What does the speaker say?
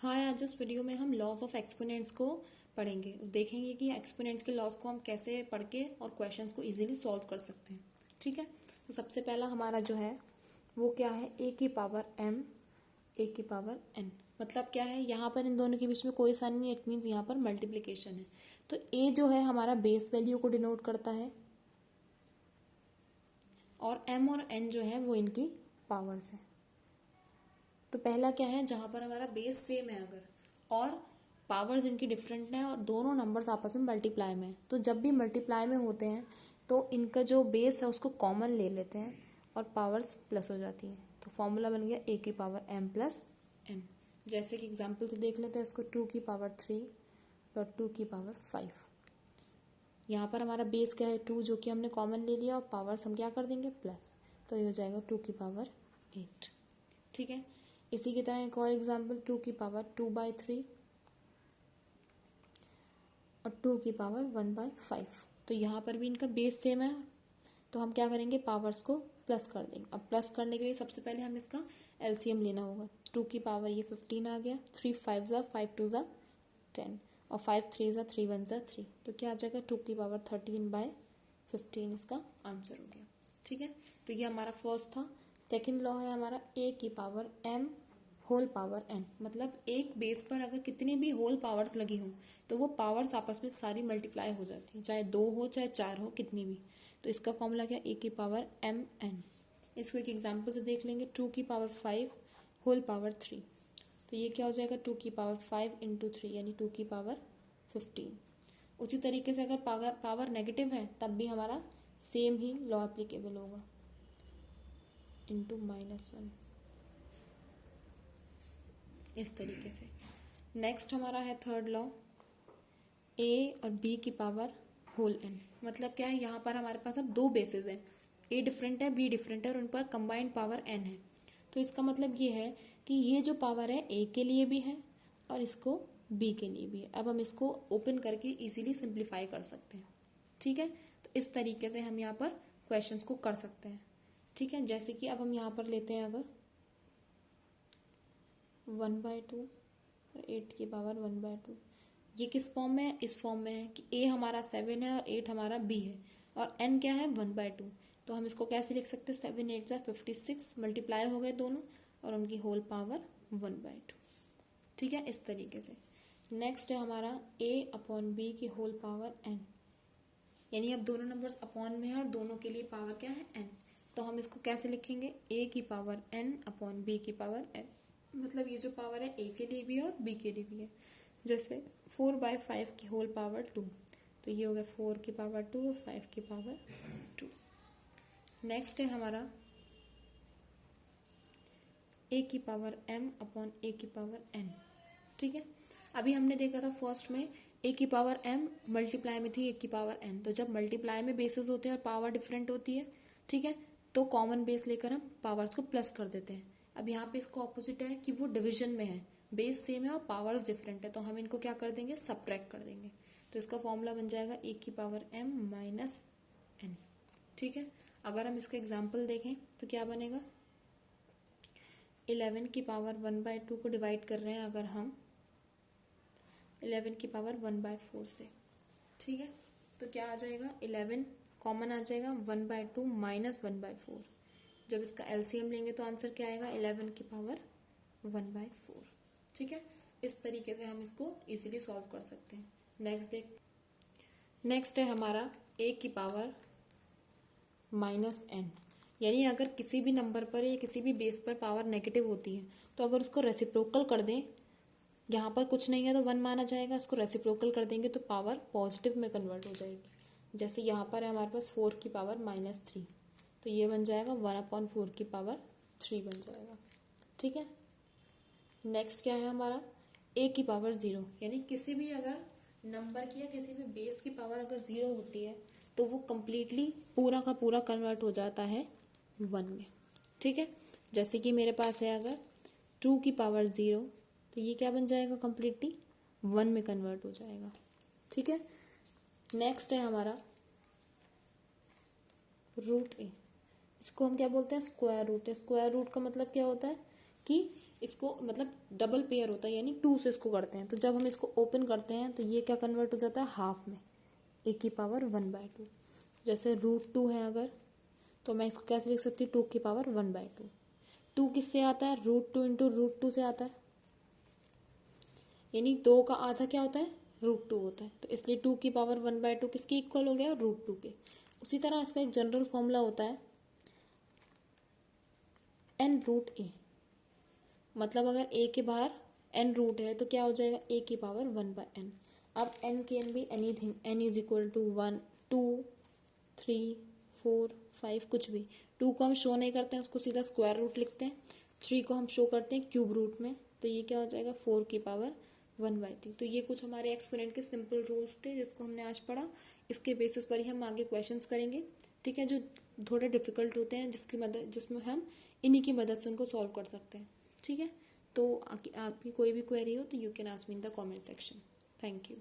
हाँ, आज इस वीडियो में हम लॉस ऑफ एक्सपोनेंट्स को पढ़ेंगे। देखेंगे कि एक्सपोनेंट्स के लॉस को हम कैसे पढ़ के और क्वेश्चंस को इजीली सॉल्व कर सकते हैं। ठीक है, तो सबसे पहला हमारा जो है वो क्या है, ए की पावर एम ए की पावर एन। मतलब क्या है, यहाँ पर इन दोनों के बीच में कोई साइन नहीं, इट मीन्स यहाँ पर मल्टीप्लीकेशन है। तो ए जो है हमारा बेस वैल्यू को डिनोट करता है और एम और एन जो है वो इनकी पावर्स है। तो पहला क्या है, जहां पर हमारा बेस सेम है अगर और पावर्स इनकी डिफरेंट है और दोनों नंबर्स आपस में मल्टीप्लाई में है, तो जब भी मल्टीप्लाई में होते हैं तो इनका जो बेस है उसको कॉमन ले लेते हैं और पावर्स प्लस हो जाती हैं। तो फॉर्मूला बन गया ए की पावर एम प्लस एन। जैसे कि एग्जाम्पल से देख लेते हैं इसको, 2 की पावर 3 और 2 की पावर 5। यहाँ पर हमारा बेस क्या है 2, जो कि हमने कॉमन ले लिया, और पावर्स हम क्या कर देंगे प्लस, तो ये हो जाएगा 2 की पावर 8। ठीक है, इसी की तरह एक और एग्जाम्पल, 2 की पावर 2/3 और 2 की पावर 1/5। तो यहाँ पर भी इनका बेस सेम है, तो हम क्या करेंगे, पावर्स को प्लस कर देंगे। अब प्लस करने के लिए सबसे पहले हम इसका एलसीएम लेना होगा। 2 की पावर ये 15 आ गया, 3 5 ज़ा 5 2 ज़ा 10 और 5 3 ज़ा 3 1 ज़ा 3, तो क्या आ जाएगा 2 की पावर 13/15 इसका आंसर हो गया। ठीक है, तो ये हमारा फर्स्ट था। सेकेंड लॉ है हमारा ए की power M whole power N. मतलब एक बेस पर अगर कितनी भी होल पावर्स लगी हों तो वो पावर्स आपस में सारी मल्टीप्लाई हो जाती है, चाहे 2 हो चाहे 4 हो, कितनी भी। तो इसका फॉर्मूला क्या, ए की पावर एम एन। इसको एक एग्जाम्पल से देख लेंगे, 2 की पावर 5 होल पावर 3। तो ये क्या हो जाएगा, 2 की पावर 5 इंटू 3 यानी 2 की पावर 15। उसी तरीके से अगर पावर नेगेटिव है तब भी हमारा सेम ही लॉ एप्लीकेबल होगा, इंटू -1, इस तरीके से। नेक्स्ट हमारा है थर्ड लॉ, ए और बी की पावर होल एन। मतलब क्या है, यहाँ पर हमारे पास अब दो बेसिस हैं, ए डिफरेंट है बी डिफरेंट है और उन पर कंबाइंड पावर एन है। तो इसका मतलब ये है कि ये जो पावर है ए के लिए भी है और इसको बी के लिए भी है। अब हम इसको ओपन करके इजीली सिंप्लीफाई कर सकते हैं। ठीक है, तो इस तरीके से हम यहाँ पर क्वेश्चंस को कर सकते हैं। ठीक है, जैसे कि अब हम यहाँ पर लेते हैं अगर 1/2 और 8 की पावर 1/2, ये किस फॉर्म में है, इस फॉर्म में है कि a हमारा 7 है और 8 हमारा b है और n क्या है 1/2। तो हम इसको कैसे लिख सकते हैं, 7 8 ज़ा 56, मल्टीप्लाई हो गए दोनों और उनकी होल पावर 1/2। ठीक है, इस तरीके से। नेक्स्ट है हमारा a अपॉन b की होल पावर n, यानी अब दोनों नंबर्स अपॉन में है और दोनों के लिए पावर क्या है n। तो हम इसको कैसे लिखेंगे, a की पावर n अपॉन b की पावर n। मतलब ये जो पावर है a के लिए भी है और b के लिए भी है। जैसे 4/5 की होल पावर 2, तो ये हो गया 4 की पावर 2 और 5 की पावर 2। नेक्स्ट है हमारा a की पावर m अपॉन a की पावर n। ठीक है, अभी हमने देखा था फर्स्ट में a की पावर m मल्टीप्लाई में थी a की पावर n। तो जब मल्टीप्लाई में बेसिस होते हैं और पावर डिफरेंट होती है, ठीक है, तो कॉमन बेस लेकर हम पावर्स को प्लस कर देते हैं। अब यहाँ पे इसको ऑपोजिट है कि वो डिवीजन में है, बेस सेम है और पावर्स डिफरेंट है, तो हम इनको क्या कर देंगे, सब्ट्रैक्ट कर देंगे। तो इसका फॉर्मूला बन जाएगा ए की पावर m माइनस एन। ठीक है, अगर हम इसका एग्जाम्पल देखें तो क्या बनेगा, 11 की पावर 1/2 को डिवाइड कर रहे हैं अगर हम 11 की पावर 1/4 से। ठीक है, तो क्या आ जाएगा, 11 कॉमन आ जाएगा, 1/2 माइनस 1/4। जब इसका एलसीएम लेंगे तो आंसर क्या आएगा, 11 की पावर 1/4। ठीक है, इस तरीके से हम इसको इजीली सॉल्व कर सकते हैं। नेक्स्ट है हमारा a की पावर -n। यानी अगर किसी भी नंबर पर या किसी भी बेस पर पावर नेगेटिव होती है तो अगर उसको रेसिप्रोकल कर दें, यहाँ पर कुछ नहीं है तो 1 माना जाएगा, इसको रेसिप्रोकल कर देंगे तो पावर पॉजिटिव में कन्वर्ट हो जाएगी। जैसे यहाँ पर है हमारे पास 4 की पावर -3, तो ये बन जाएगा 1/4 की पावर 3 बन जाएगा। ठीक है, नेक्स्ट क्या है हमारा a की पावर 0। यानी किसी भी अगर नंबर की या किसी भी बेस की पावर अगर 0 होती है तो वो कंप्लीटली पूरा का पूरा कन्वर्ट हो जाता है 1 में। ठीक है, जैसे कि मेरे पास है अगर 2 की पावर 0, तो ये क्या बन जाएगा, कंप्लीटली 1 में कन्वर्ट हो जाएगा। ठीक है, नेक्स्ट है हमारा रूट ए। इसको हम क्या बोलते हैं, स्क्वायर रूट है। स्क्वायर रूट का मतलब क्या होता है कि इसको मतलब डबल पेयर होता है, यानी 2 से इसको करते हैं। तो जब हम इसको ओपन करते हैं तो ये क्या कन्वर्ट हो जाता है, हाफ में, a की पावर 1/2। जैसे √2 है अगर, तो मैं इसको कैसे लिख सकती हूँ, 2 की पावर 1/2। 2 किससे आता है, √2 इंटू √2 से आता है, यानी 2 का आधा क्या होता है, √2 होता है। तो इसलिए 2 की पावर 1/2 किसके इक्वल हो गया, √2 के। उसी तरह इसका एक जनरल फॉर्मूला होता है n√a, मतलब अगर a के बाहर n रूट है तो क्या हो जाएगा, a की पावर 1/n। अब n can be anything, n is equal to 1, 2, 3, 4, 5, कुछ भी। 2 को हम शो नहीं करते हैं, उसको सीधा स्क्वायर रूट लिखते हैं। 3 को हम शो करते हैं क्यूब रूट में, तो ये क्या हो जाएगा, 4 की पावर 1/3। तो ये कुछ हमारे एक्सपोनेंट के सिंपल रूल्स थे जिसको हमने आज पढ़ा। इसके बेसिस पर ही हम आगे क्वेश्चंस करेंगे, ठीक है, जो थोड़े डिफिकल्ट होते हैं, जिसमें हम इन्हीं की मदद से उनको सॉल्व कर सकते हैं, ठीक है। तो आपकी कोई भी क्वेरी हो तो you can ask me in the comment section. Thank you.